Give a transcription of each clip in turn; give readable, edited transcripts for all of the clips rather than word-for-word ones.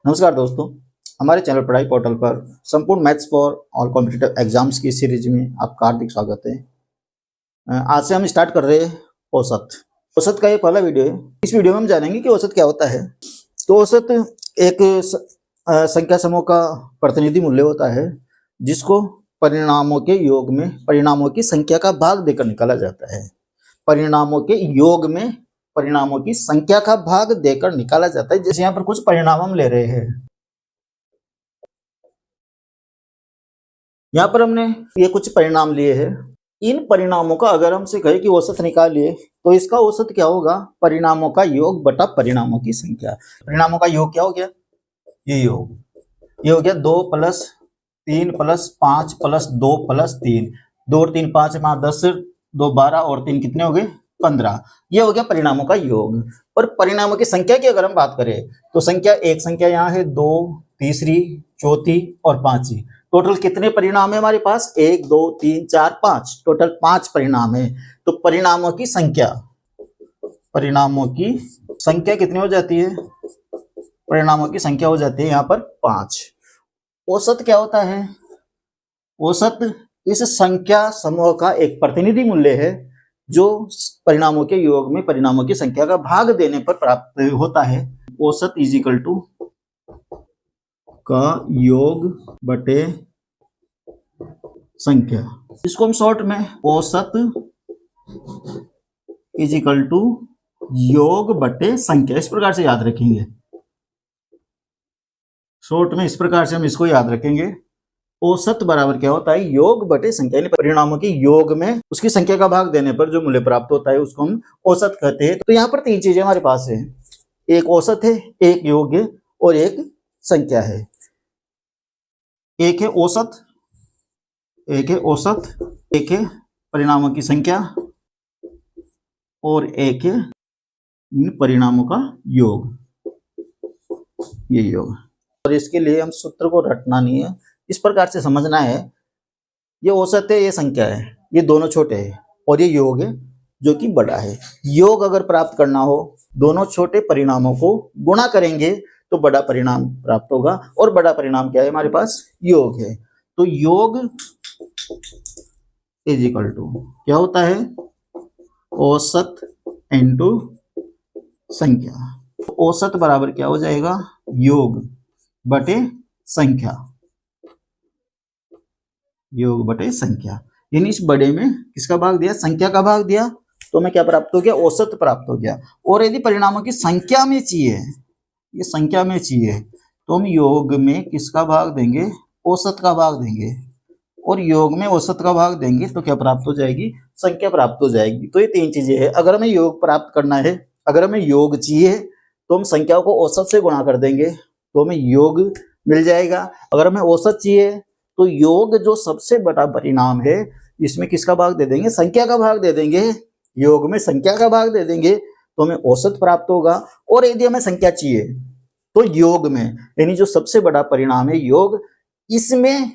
नमस्कार दोस्तों, हमारे चैनल पढ़ाई पोर्टल पर संपूर्ण maths for all competitive exams की सीरीज में आपका हार्दिक स्वागत है। आज से हम स्टार्ट कर रहे हैं औसत। औसत का ये पहला वीडियो है। इस वीडियो में हम जानेंगे कि औसत क्या होता है। तो औसत एक संख्या समूह का प्रतिनिधि मूल्य होता है जिसको परिणामों के योग में परिणामों की संख्या का भाग देकर निकाला जाता है। परिणामों के योग में परिणामों की संख्या का भाग देकर निकाला जाता है। जैसे यहाँ पर कुछ परिणाम हम ले रहे हैं। यहाँ पर हमने ये कुछ परिणाम लिए हैं। इन परिणामों का अगर हमसे कहे कि औसत निकालिए तो इसका औसत क्या होगा? परिणामों का योग बटा परिणामों की संख्या। परिणामों का योग क्या हो गया? ये हो गया 2 + 3 + 5 + 2 + 3। 2 और 3 5 10, 2 12 और 3 कितने हो गए? 15। ये हो गया परिणामों का योग। और परिणामों की संख्या की अगर हम बात करें तो संख्या एक संख्या यहाँ है 2, तीसरी, चौथी और पांचवी। टोटल कितने परिणाम है हमारे पास? 1 2 3 4 5। टोटल 5 परिणाम है। तो परिणामों की संख्या कितनी हो जाती है? परिणामों की संख्या हो जाती है यहाँ पर 5। औसत क्या होता है? औसत इस संख्या समूह का एक प्रतिनिधि मूल्य है जो परिणामों के योग में परिणामों की संख्या का भाग देने पर प्राप्त होता है। औसत इज इक्वल टू का योग बटे संख्या। इसको हम शॉर्ट में औसत इज इक्वल टू योग बटे संख्या इस प्रकार से याद रखेंगे। शॉर्ट में इस प्रकार से हम इसको याद रखेंगे। औसत बराबर क्या होता है? योग बटे संख्या। यानी परिणामों के योग में उसकी संख्या का भाग देने पर जो मूल्य प्राप्त होता है उसको हम औसत कहते हैं। तो यहाँ पर 3 चीजें हमारे पास है। एक औसत है, एक योग है और एक संख्या है। एक है औसत, एक है परिणामों की संख्या और एक है इन परिणामों का योग। ये योग। और इसके लिए हम सूत्र को रटना नहीं है, इस प्रकार से समझना है। ये औसत है, ये संख्या है, ये दोनों छोटे हैं और ये योग है जो कि बड़ा है। योग अगर प्राप्त करना हो दोनों छोटे परिणामों को गुणा करेंगे तो बड़ा परिणाम प्राप्त होगा। और बड़ा परिणाम क्या है? हमारे पास योग है। तो योग इज इक्वल टू क्या होता है? औसत इनटू संख्या। औसत बराबर क्या हो जाएगा? योग बटे संख्या। योग बटे संख्या। यानी इस बड़े में किसका भाग दिया? संख्या का भाग दिया तो हमें क्या प्राप्त हो गया? औसत प्राप्त हो गया। और यदि परिणामों की संख्या में चाहिए, ये संख्या में चाहिए तो हम योग में किसका भाग देंगे? औसत का भाग देंगे। और योग में औसत का भाग देंगे तो क्या प्राप्त हो जाएगी? संख्या प्राप्त हो जाएगी। तो ये 3 चीजें हैं। अगर हमें योग प्राप्त करना है, अगर हमें योग चाहिए तो हम संख्याओं को औसत से गुणा कर देंगे तो हमें योग मिल जाएगा। अगर हमें औसत चाहिए तो योग जो सबसे बड़ा परिणाम है इसमें किसका भाग दे देंगे? संख्या का भाग दे देंगे। योग में संख्या का भाग दे देंगे तो हमें औसत प्राप्त होगा। और यदि हमें संख्या चाहिए तो योग में, यानी जो सबसे बड़ा परिणाम है योग, इसमें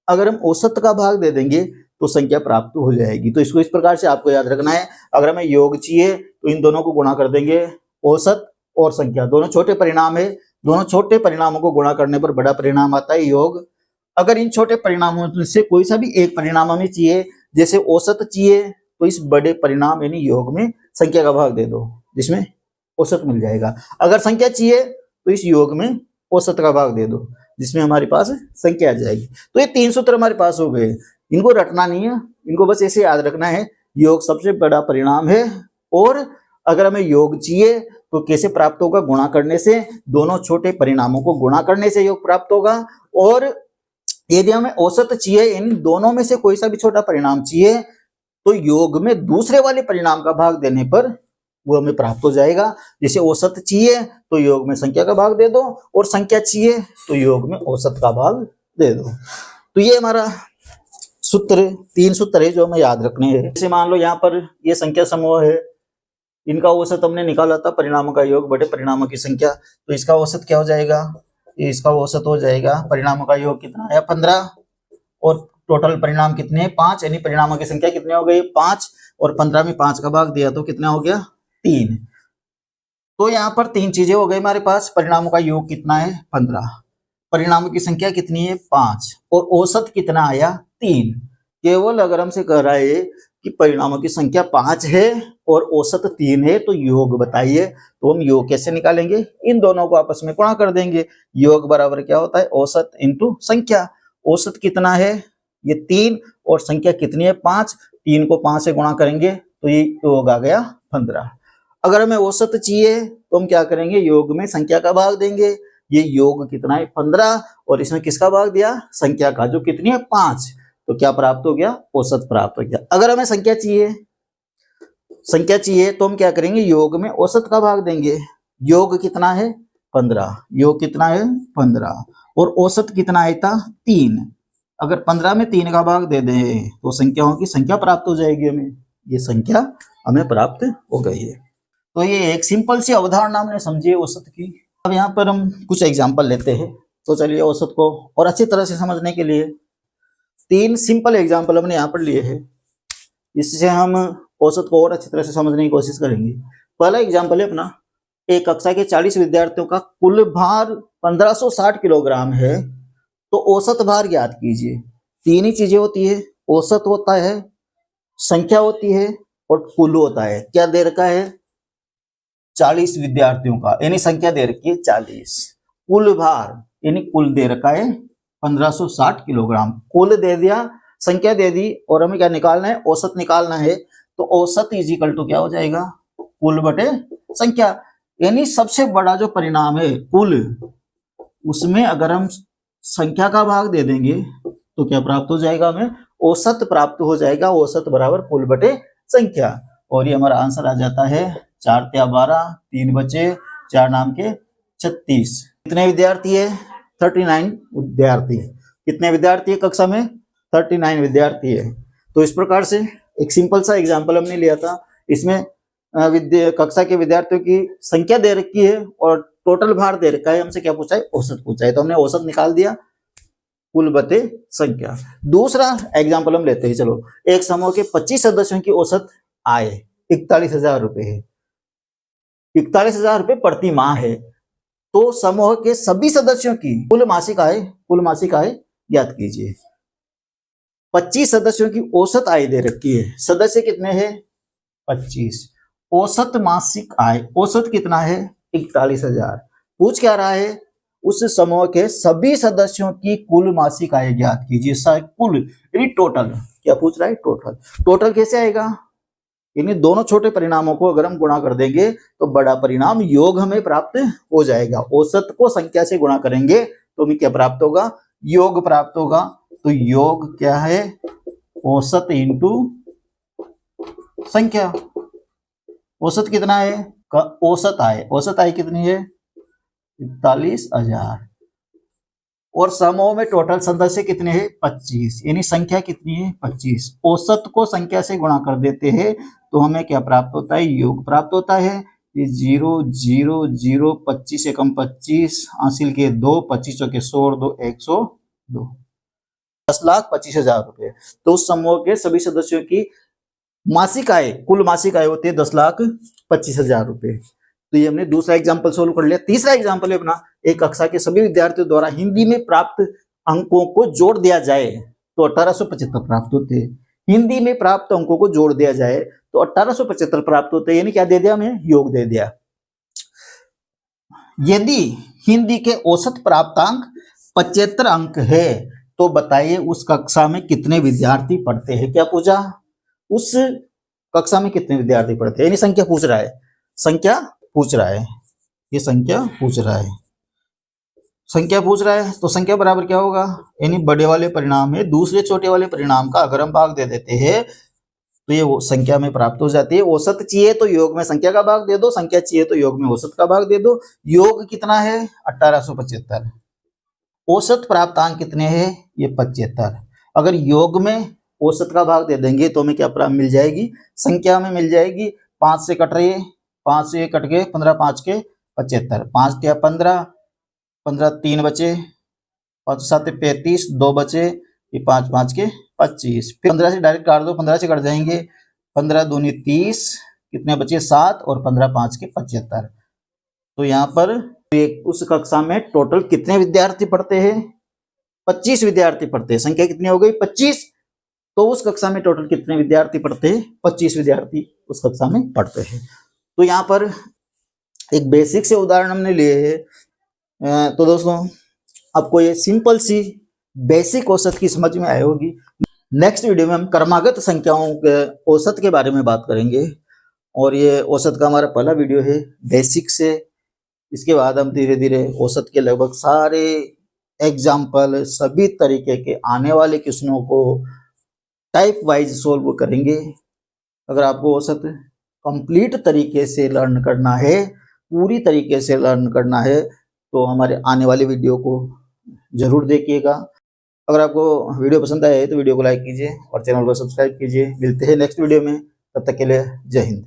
अगर हम औसत का भाग दे देंगे तो संख्या प्राप्त हो जाएगी। तो इसको इस प्रकार से आपको याद रखना है। अगर हमें योग चाहिए तो इन दोनों को गुणा कर देंगे, औसत और संख्या। दोनों छोटे परिणाम है, दोनों छोटे परिणामों को गुणा करने पर बड़ा परिणाम आता है योग। अगर इन छोटे परिणामों से कोई सा भी एक परिणाम हमें चाहिए, जैसे औसत चाहिए तो इस बड़े परिणाम यानी योग में संख्या का भाग दे दो जिसमें औसत मिल जाएगा। अगर संख्या चाहिए तो इस योग में औसत का भाग दे दो जिसमें हमारे पास संख्या आ जाएगी। तो ये 3 सूत्र हमारे पास हो गए। इनको रटना नहीं है, इनको बस ऐसे याद रखना है। योग सबसे बड़ा परिणाम है और अगर हमें योग चाहिए तो कैसे प्राप्त होगा? गुणा करने से। दोनों छोटे परिणामों को गुणा करने से योग प्राप्त होगा। और यदि हमें औसत चाहिए, इन दोनों में से कोई सा भी छोटा परिणाम चाहिए तो योग में दूसरे वाले परिणाम का भाग देने पर वो हमें प्राप्त हो जाएगा। जैसे औसत चाहिए तो योग में संख्या का भाग दे दो और संख्या चाहिए तो योग में औसत का भाग दे दो। तो ये हमारा सूत्र 3 सूत्र है जो हमें याद रखने हैं। जैसे मान लो यहाँ पर ये संख्या समूह है, इनका औसत हमने निकाला था परिणामों का योग बटे परिणामों की संख्या। तो इसका औसत क्या हो जाएगा? इसका औसत हो जाएगा परिणामों का योग कितना आया? 15। और टोटल परिणाम कितने? 5। यानी परिणामों की संख्या कितनी हो गई? 5। और 15 में 5 का भाग दिया तो कितना हो गया? 3। तो यहाँ पर तीन चीजें हो गई हमारे पास। परिणामों का योग कितना है 15, परिणामों की संख्या कितनी है 5, और औसत कितना आया 3। केवल अगर हमसे कह रहा है कि परिणामों की संख्या 5 है और औसत 3 है तो योग बताइए, तो हम योग कैसे निकालेंगे, इन दोनों को आपस में गुणा कर देंगे। योग बराबर क्या होता है औसत इंटू संख्या। औसत कितना है ये 3 और संख्या कितनी है 5, 3 को 5 से गुणा करेंगे तो ये योग आ गया 15। अगर हमें औसत चाहिए तो हम क्या करेंगे, योग में संख्या का भाग देंगे। ये योग कितना है 15 और इसमें किसका भाग दिया, संख्या का, जो कितनी है 5, तो क्या प्राप्त हो गया, औसत प्राप्त हो गया। अगर हमें संख्या चाहिए तो हम क्या करेंगे, योग में औसत का भाग देंगे। योग कितना है 15, योग कितना है 15 और औसत कितना आया था 3। अगर 15 में 3 का भाग दे दें तो संख्याओं की संख्या प्राप्त हो जाएगी हमें। ये संख्या हमें प्राप्त हो गई है। तो ये एक सिंपल सी अवधारणा हमने समझी है औसत की। अब यहाँ पर हम कुछ एग्जाम्पल लेते हैं। तो चलिए औसत को और अच्छी तरह से समझने के लिए 3 सिंपल एग्जाम्पल हमने यहाँ पर लिए हैं, इससे हम औसत को और अच्छी तरह से समझने की कोशिश करेंगे। पहला एग्जाम्पल है अपना, एक कक्षा के 40 विद्यार्थियों का कुल भार 1560 किलोग्राम है, तो औसत भार ज्ञात कीजिए। 3 ही चीजें होती है, औसत होता है, संख्या होती है और कुल होता है। क्या दे रखा है 40 विद्यार्थियों का, यानी संख्या दे रखी है 40। कुल भार यानी कुल दे रखा है 1560 किलोग्राम। कुल दे दिया, संख्या दे दी, और हमें क्या निकालना है, औसत निकालना है। तो औसत इज इक्वल टू क्या हो जाएगा, कुल बटे संख्या। यानी सबसे बड़ा जो परिणाम है कुल, उसमें अगर हम संख्या का भाग दे देंगे तो क्या प्राप्त हो जाएगा, हमें औसत प्राप्त हो जाएगा। औसत बराबर कुल बटे संख्या, और ये हमारा आंसर आ जाता है 4 × 12, 3 बचे, 4 नाम के 36। कितने विद्यार्थी है 39 विद्यार्थी। कितने विद्यार्थी है कक्षा में 39 विद्यार्थी है। तो इस प्रकार से एक सिंपल सा एग्जाम्पल हमने लिया था। इसमें कक्षा के विद्यार्थियों की संख्या दे रखी है और टोटल भार दे रखा है। हमसे क्या पूछा है, औसत पूछा है, तो हमने औसत निकाल दिया, कुल बटे संख्या। दूसरा एग्जाम्पल हम लेते हैं। चलो, एक समूह के 25 सदस्यों की औसत आय 41,000 रुपए है। 41,000 रुपए प्रति माह है। तो समूह के सभी सदस्यों की कुल मासिक आय ज्ञात कीजिए। 25 सदस्यों की औसत आय दे रखी है। सदस्य कितने हैं 25। औसत मासिक आय, औसत कितना है 41,000। पूछ क्या रहा है, उस समूह के सभी सदस्यों की कुल मासिक आय ज्ञात कीजिए। कुल यानी टोटल, क्या पूछ रहा है, टोटल। टोटल कैसे आएगा, यानी दोनों छोटे परिणामों को अगर हम गुणा कर देंगे तो बड़ा परिणाम योग हमें प्राप्त हो जाएगा। औसत को संख्या से गुणा करेंगे तो हमें क्या प्राप्त होगा, योग प्राप्त होगा। तो योग क्या है, औसत इंटू संख्या। औसत कितना है, औसत आय कितनी है 41,000, और समूह में टोटल सदस्य कितने हैं 25, यानी संख्या कितनी है 25। औसत को संख्या से गुणा कर देते हैं तो हमें क्या प्राप्त होता है, योग प्राप्त होता है। ये 0 0 0, 25 एकम 25, हासिल के 2, 25 चौके 100 और 2 102, 10,25,000 रुपए। तो उस समूह के सभी सदस्यों की मासिक आय, कुल मासिक आय होती है 10,25,000 रुपए। तो ये हमने दूसरा एग्जाम्पल सोल्व कर लिया। तीसरा एग्जाम्पल है अपना, एक कक्षा के सभी विद्यार्थियों द्वारा हिंदी में प्राप्त अंकों को जोड़ दिया जाए तो 1875 प्राप्त होते हैं। हिंदी में प्राप्त अंकों को जोड़ दिया जाए तो 1875 प्राप्त होते हैं, यानी क्या दे दिया हमें, योग दे दिया। यदि हिंदी के औसत प्राप्तांक 75 अंक है तो बताइए उस कक्षा में कितने विद्यार्थी पढ़ते हैं। क्या पूछा, उस कक्षा में कितने विद्यार्थी पढ़ते हैं, यानी संख्या पूछ रहा है, संख्या पूछ रहा है, ये संख्या पूछ रहा है, संख्या पूछ रहा है। तो संख्या बराबर क्या होगा, यानी बड़े वाले परिणाम है दूसरे छोटे वाले परिणाम का अगर हम भाग दे देते हैं तो ये वो संख्या में प्राप्त हो जाती है। औसत चाहिए तो योग में संख्या का भाग दे दो, संख्या चाहिए तो योग में औसत का भाग दे दो। योग कितना है 1875, औसत प्राप्तांक कितने हैं ये 75। अगर योग में औसत का भाग दे देंगे तो हमें क्या प्राप्त मिल जाएगी, संख्या में मिल जाएगी। 5 से कट रही है, 5 से कट गए 15, 5 के 75, 5 × 15, 15 3 बचे, 5 7 35, 2 बचे, ये 5 5 के 25। फिर 15 से डायरेक्ट काट दो, 15 से कट जाएंगे, 15 दूनी 30, कितने बचे 7, और 15 5 के 75। तो यहाँ पर उस कक्षा में टोटल कितने विद्यार्थी पढ़ते हैं? 25 विद्यार्थी पढ़ते हैं। संख्या कितनी हो गई? 25। तो उस कक्षा में टोटल कितने विद्यार्थी पढ़ते हैं? 25 विद्यार्थी उस कक्षा में पढ़ते हैं। तो यहाँ पर एक बेसिक से उदाहरण हमने लिए है। तो दोस्तों आपको ये सिंपल सी बेसिक औसत की समझ में आई होगी। नेक्स्ट वीडियो में हम क्रमागत संख्याओं के औसत के बारे में बात करेंगे, और ये औसत का हमारा पहला वीडियो है बेसिक से। इसके बाद हम धीरे धीरे औसत के लगभग सारे एग्जाम्पल, सभी तरीके के आने वाले क्वेश्चनों को टाइप वाइज सोल्व करेंगे। अगर आपको औसत कंप्लीट तरीके से लर्न करना है, पूरी तरीके से लर्न करना है, तो हमारे आने वाले वीडियो को जरूर देखिएगा। अगर आपको वीडियो पसंद आए तो वीडियो को लाइक कीजिए और चैनल को सब्सक्राइब कीजिए। मिलते हैं नेक्स्ट वीडियो में, तब तक के लिए जय हिंद।